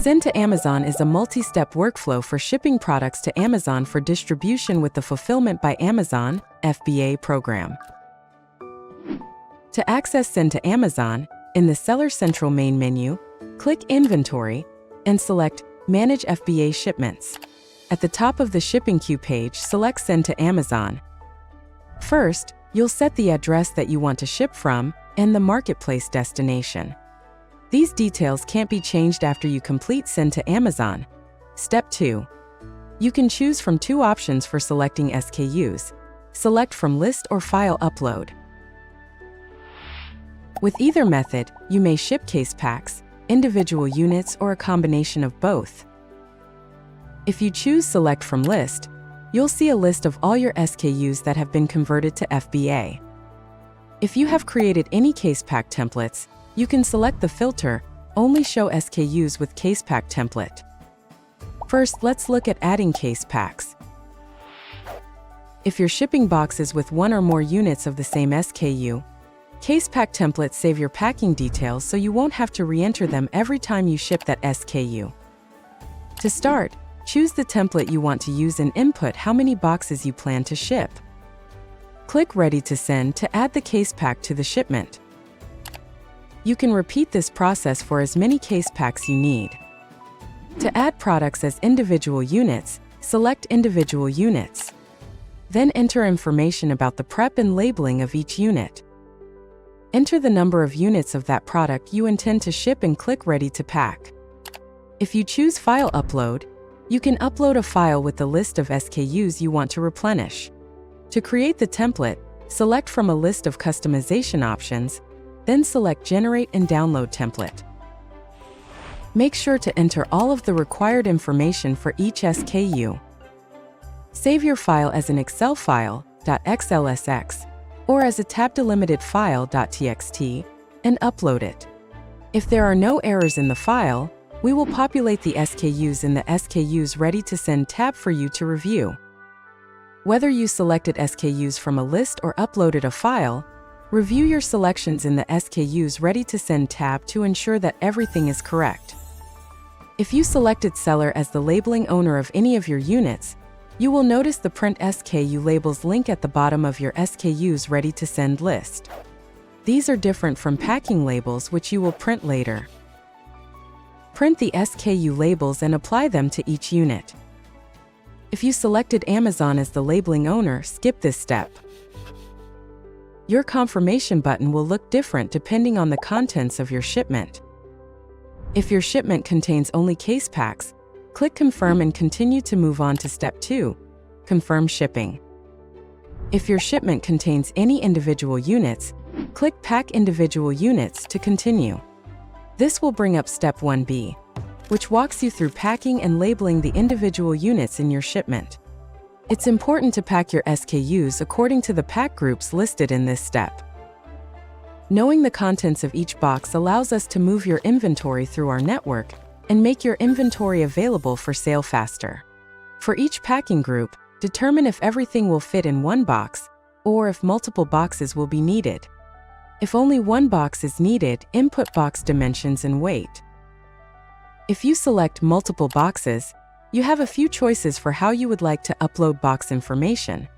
Send to Amazon is a multi-step workflow for shipping products to Amazon for distribution with the Fulfillment by Amazon (FBA) program. To access Send to Amazon, in the Seller Central main menu, click Inventory and select Manage FBA Shipments. At the top of the shipping queue page, select Send to Amazon. First, you'll set the address that you want to ship from and the marketplace destination. These details can't be changed after you complete Send to Amazon. Step 2. You can choose from two options for selecting SKUs. Select from List or File Upload. With either method, you may ship case packs, individual units, or a combination of both. If you choose Select from List, you'll see a list of all your SKUs that have been converted to FBA. If you have created any case pack templates, you can select the filter Only Show SKUs with Case Pack Template. First, let's look at adding case packs. If you're shipping boxes with one or more units of the same SKU, case pack templates save your packing details so you won't have to re-enter them every time you ship that SKU. To start, choose the template you want to use and input how many boxes you plan to ship. Click Ready to Send to add the case pack to the shipment. You can repeat this process for as many case packs you need. To add products as individual units, select Individual Units. Then enter information about the prep and labeling of each unit. Enter the number of units of that product you intend to ship and click Ready to Pack. If you choose File Upload, you can upload a file with the list of SKUs you want to replenish. To create the template, select from a list of customization options, then select Generate and Download Template. Make sure to enter all of the required information for each SKU. Save your file as an Excel file, .xlsx, or as a tab-delimited file, .txt, and upload it. If there are no errors in the file, we will populate the SKUs in the SKUs Ready to Send tab for you to review. Whether you selected SKUs from a list or uploaded a file, review your selections in the SKUs Ready to Send tab to ensure that everything is correct. If you selected Seller as the labeling owner of any of your units, you will notice the Print SKU Labels link at the bottom of your SKUs Ready to Send list. These are different from packing labels, which you will print later. Print the SKU labels and apply them to each unit. If you selected Amazon as the labeling owner, skip this step. Your confirmation button will look different depending on the contents of your shipment. If your shipment contains only case packs, click Confirm and continue to move on to Step 2, Confirm Shipping. If your shipment contains any individual units, click Pack Individual Units to continue. This will bring up Step 1B, which walks you through packing and labeling the individual units in your shipment. It's important to pack your SKUs according to the pack groups listed in this step. Knowing the contents of each box allows us to move your inventory through our network and make your inventory available for sale faster. For each packing group, determine if everything will fit in one box or if multiple boxes will be needed. If only one box is needed, input box dimensions and weight. If you select multiple boxes, you have a few choices for how you would like to upload box information.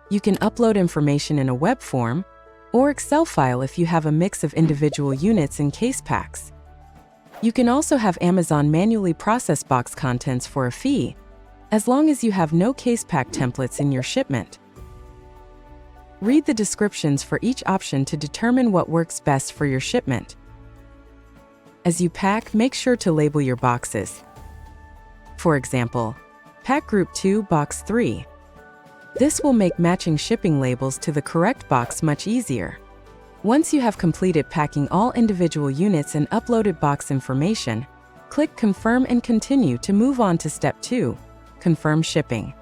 You can upload information in a web form or Excel file if you have a mix of individual units and case packs. You can also have Amazon manually process box contents for a fee, as long as you have no case pack templates in your shipment. Read the descriptions for each option to determine what works best for your shipment. As you pack, make sure to label your boxes. For example, Pack Group 2, Box 3. This will make matching shipping labels to the correct box much easier. Once you have completed packing all individual units and uploaded box information, click Confirm and continue to move on to Step 2, Confirm Shipping.